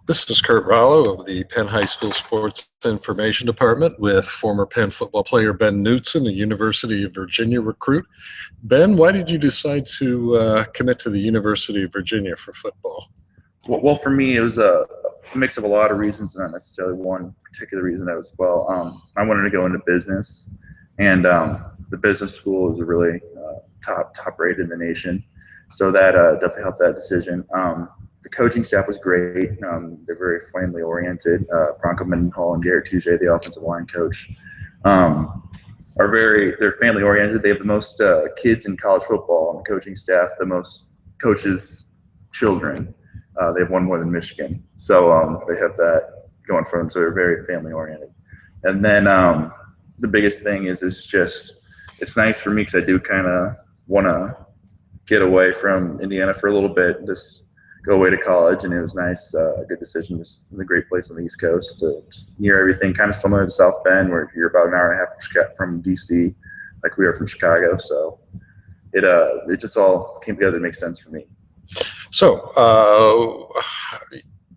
This is Kurt Rollo of the Penn High School Sports Information Department with former Penn football player Ben Knutson, a University of Virginia recruit. Ben, why did you decide to commit to the University of Virginia for football? Well, for me, it was a mix of a lot of reasons, not necessarily one particular reason as well. I wanted to go into business, and the business school is a really top rated in the nation, so that definitely helped that decision. The coaching staff was great. They're very family oriented. Bronco Mendenhall and Garrett Touche, the offensive line coach, they're family oriented. They have the most kids in college football on the coaching staff, the most coaches' children. They have one more than Michigan, so they have that going for them. So they're very family oriented. And then the biggest thing is it's nice for me because I do kind of want to get away from Indiana for a little bit, just go away to college, and it was nice, a good decision. Just in a great place on the East Coast, just near everything, kind of similar to South Bend, where you're about an hour and a half from DC, like we are from Chicago. So it just all came together to make sense for me. So,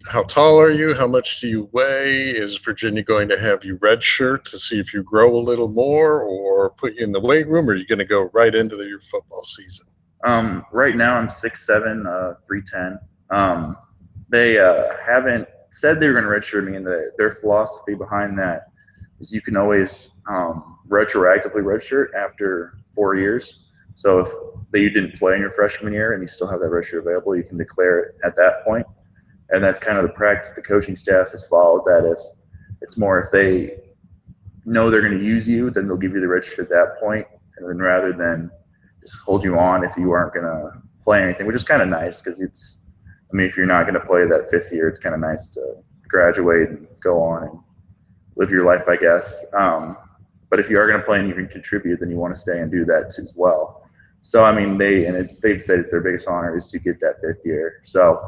how tall are you? How much do you weigh? Is Virginia going to have you redshirt to see if you grow a little more, or put you in the weight room, or are you going to go right into your football season? Right now I'm 6'7", 310. They haven't said they were going to redshirt me, and their philosophy behind that is you can always retroactively redshirt after 4 years. So if you didn't play in your freshman year and you still have that redshirt available, you can declare it at that point. And that's kind of the practice the coaching staff has followed. That if they know they're going to use you, then they'll give you the redshirt at that point, and then rather than just hold you on if you aren't going to play anything, which is kind of nice because if you're not going to play that fifth year, it's kind of nice to graduate and go on and live your life, I guess. But if you are going to play and you can contribute, then you want to stay and do that as well. So, they've said it's their biggest honor is to get that fifth year. So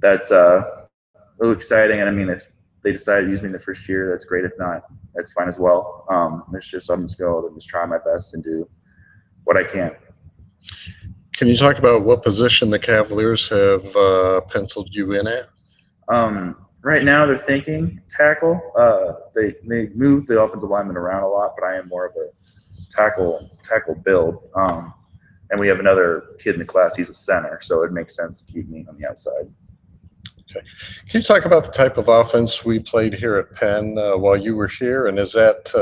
that's really exciting. And if they decide to use me in the first year, that's great. If not, that's fine as well. It's just I'm just going to try my best and do what I can. Can you talk about what position the Cavaliers have penciled you in at? Right now they're thinking tackle. They move the offensive lineman around a lot, but I am more of a tackle build. And we have another kid in the class. He's a center, so it makes sense to keep me on the outside. Okay. Can you talk about the type of offense we played here at Penn while you were here, and is that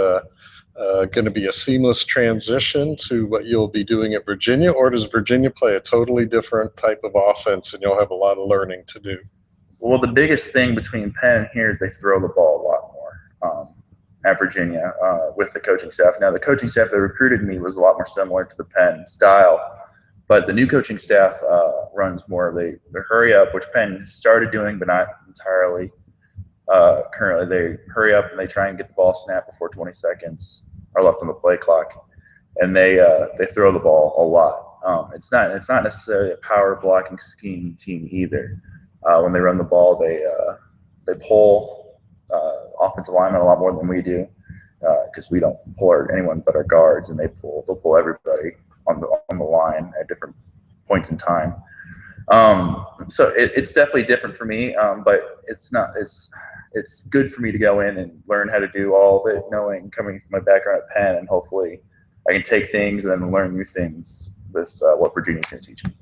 going to be a seamless transition to what you'll be doing at Virginia, or does Virginia play a totally different type of offense and you'll have a lot of learning to do? Well, the biggest thing between Penn and here is they throw the ball a lot more at Virginia with the coaching staff. Now, the coaching staff that recruited me was a lot more similar to the Penn style, but the new coaching staff runs more of the hurry up, which Penn started doing, but not entirely. Currently, they hurry up and they try and get the ball snapped before 20 seconds are left on the play clock, and they throw the ball a lot. It's not necessarily a power blocking scheme team either. When they run the ball, they pull offensive linemen a lot more than we do because we don't pull anyone but our guards, and they'll pull everybody on the line at different points in time. So it's definitely different for me, but it's good for me to go in and learn how to do all of it, coming from my background at Penn, and hopefully I can take things and then learn new things with what Virginia's going to teach me.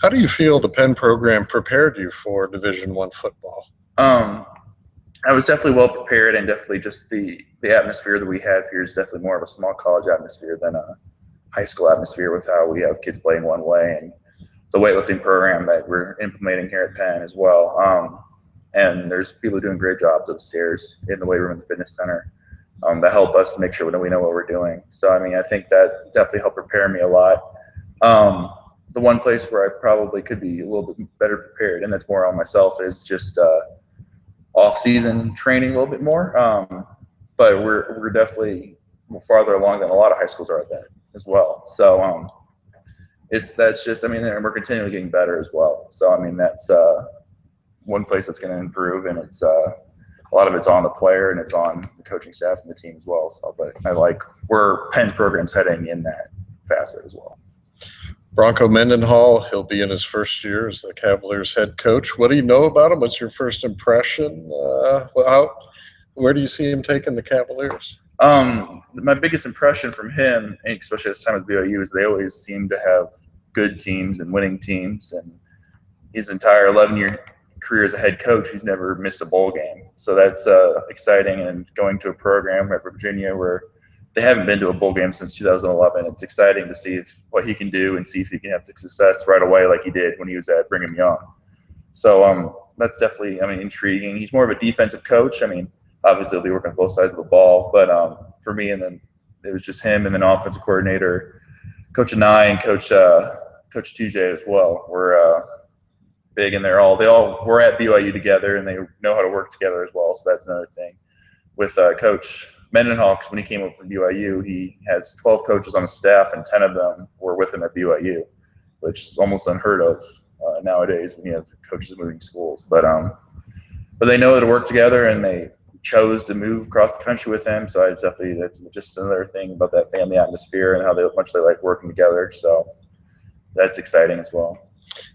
How do you feel the Penn program prepared you for Division I football? I was definitely well prepared, and definitely just the atmosphere that we have here is definitely more of a small college atmosphere than a high school atmosphere, with how we have kids playing one way, and the weightlifting program that we're implementing here at Penn as well. And there's people doing great jobs upstairs in the weight room and the fitness center that help us make sure we know what we're doing. So, I think that definitely helped prepare me a lot. The one place where I probably could be a little bit better prepared, and that's more on myself, is just off-season training a little bit more. But we're definitely farther along than a lot of high schools are at that as well. So and we're continually getting better as well. So that's one place that's going to improve, and it's a lot of it's on the player and it's on the coaching staff and the team as well. So, but I like where Penn's program's heading in that facet as well. Bronco Mendenhall, he'll be in his first year as the Cavaliers head coach. What do you know about him? What's your first impression? Where do you see him taking the Cavaliers? My biggest impression from him, especially his time at BYU, is they always seem to have good teams and winning teams. And his entire 11-year career as a head coach, he's never missed a bowl game. So that's exciting. And going to a program at Virginia where they haven't been to a bowl game since 2011, it's exciting to see what he can do and see if he can have success right away like he did when he was at Brigham Young. So that's definitely, intriguing. He's more of a defensive coach. Obviously he'll be working on both sides of the ball, but for me, and then it was just him and then offensive coordinator, Coach Anai and Coach TJ as well. We're big, and they all were at BYU together, and they know how to work together as well. So that's another thing. With Coach Mendenhall, when he came over from BYU, he has 12 coaches on his staff, and 10 of them were with him at BYU, which is almost unheard of nowadays when you have coaches moving schools. But they know how to work together, and they chose to move across the country with him. So that's just another thing about that family atmosphere and how much they like working together. So that's exciting as well.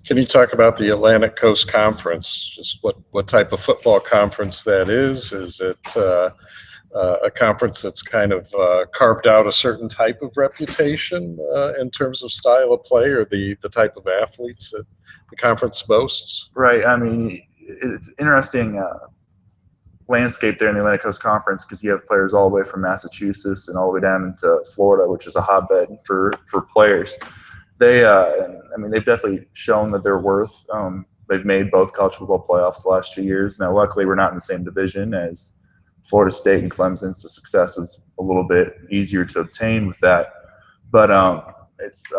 Can you talk about the Atlantic Coast Conference? Just what type of football conference that is? Is it a conference that's kind of carved out a certain type of reputation in terms of style of play, or the type of athletes that the conference boasts? Right. It's interesting landscape there in the Atlantic Coast Conference because you have players all the way from Massachusetts and all the way down into Florida, which is a hotbed for players. They've definitely shown that they're worth. They've made both college football playoffs the last 2 years. Now, luckily, we're not in the same division as Florida State and Clemson, so success is a little bit easier to obtain with that. But it's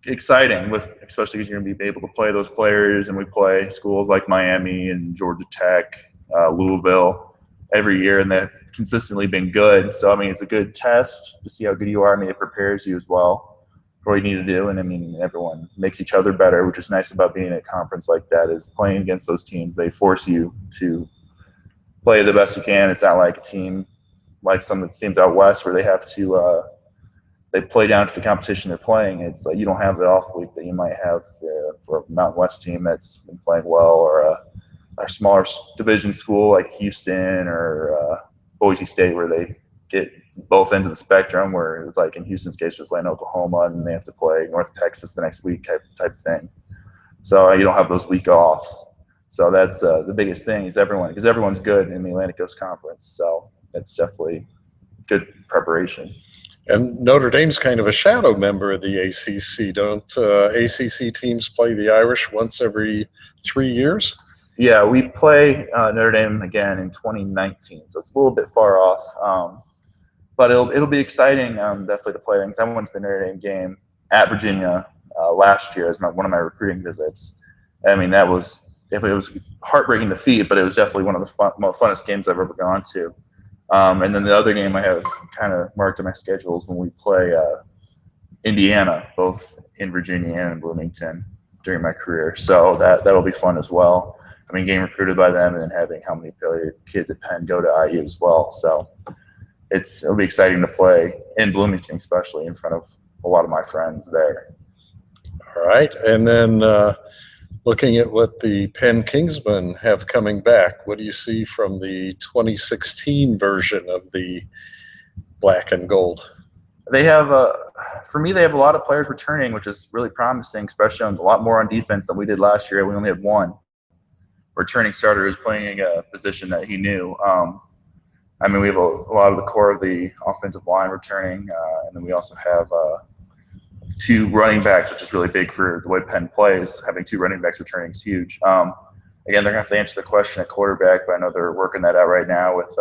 exciting, especially because you're going to be able to play those players, and we play schools like Miami and Georgia Tech, Louisville every year, and they've consistently been good. So, it's a good test to see how good you are. It prepares you as well for what you need to do. And, everyone makes each other better, which is nice about being at a conference like that, is playing against those teams. They force you to play the best you can. It's not like a team like some of the teams out west where they have to they play down to the competition they're playing. It's like you don't have the off week that you might have for a Mountain West team that's been playing well, or a smaller division school like Houston or Boise State, where they get both ends of the spectrum, where it's like in Houston's case, they're playing Oklahoma and they have to play North Texas the next week type thing. So you don't have those week offs. So that's the biggest thing is because everyone's good in the Atlantic Coast Conference. So that's definitely good preparation. And Notre Dame's kind of a shadow member of the ACC. Don't ACC teams play the Irish once every 3 years? Yeah, we play Notre Dame again in 2019, so it's a little bit far off. But it'll be exciting, definitely to play. Because I went to the Notre Dame game at Virginia last year as one of my recruiting visits. It was heartbreaking defeat, but it was definitely one of the funnest games I've ever gone to. And then the other game I have kind of marked on my schedule is when we play Indiana, both in Virginia and in Bloomington during my career. So that'll be fun as well. Getting recruited by them and then having how many kids at Penn go to IU as well. So it'll be exciting to play in Bloomington, especially in front of a lot of my friends there. All right. And then looking at what the Penn Kingsmen have coming back, what do you see from the 2016 version of the black and gold? They have, for me, they have a lot of players returning, which is really promising, especially a lot more on defense than we did last year. We only had one returning starter who's playing a position that he knew. We have a lot of the core of the offensive line returning, and then we also have 2 running backs, which is really big for the way Penn plays. Having 2 running backs returning is huge. Again, they're going to have to answer the question at quarterback, but I know they're working that out right now with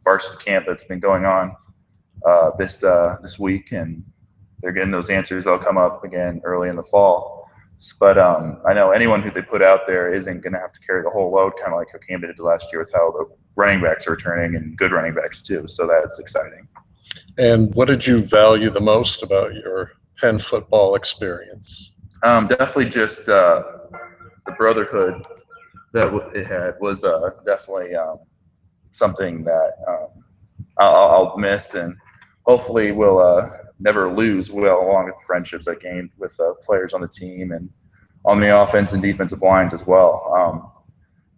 varsity camp that's been going on this week, and they're getting those answers. They'll come up again early in the fall. But I know anyone who they put out there isn't going to have to carry the whole load, kind of like how Camden did last year with how the running backs are returning, and good running backs too. So that's exciting. And what did you value the most about your Penn football experience? Definitely just the brotherhood that it had was definitely something that I'll miss, and hopefully will never lose well, along with the friendships I gained with players on the team and on the offense and defensive lines as well.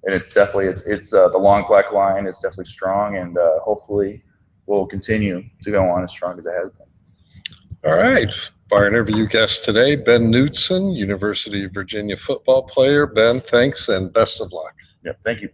And it's definitely the long black line is definitely strong, and hopefully will continue to go on as strong as it has been. All right. Our interview guest today, Ben Knutson, University of Virginia football player. Ben, thanks and best of luck. Yep, thank you.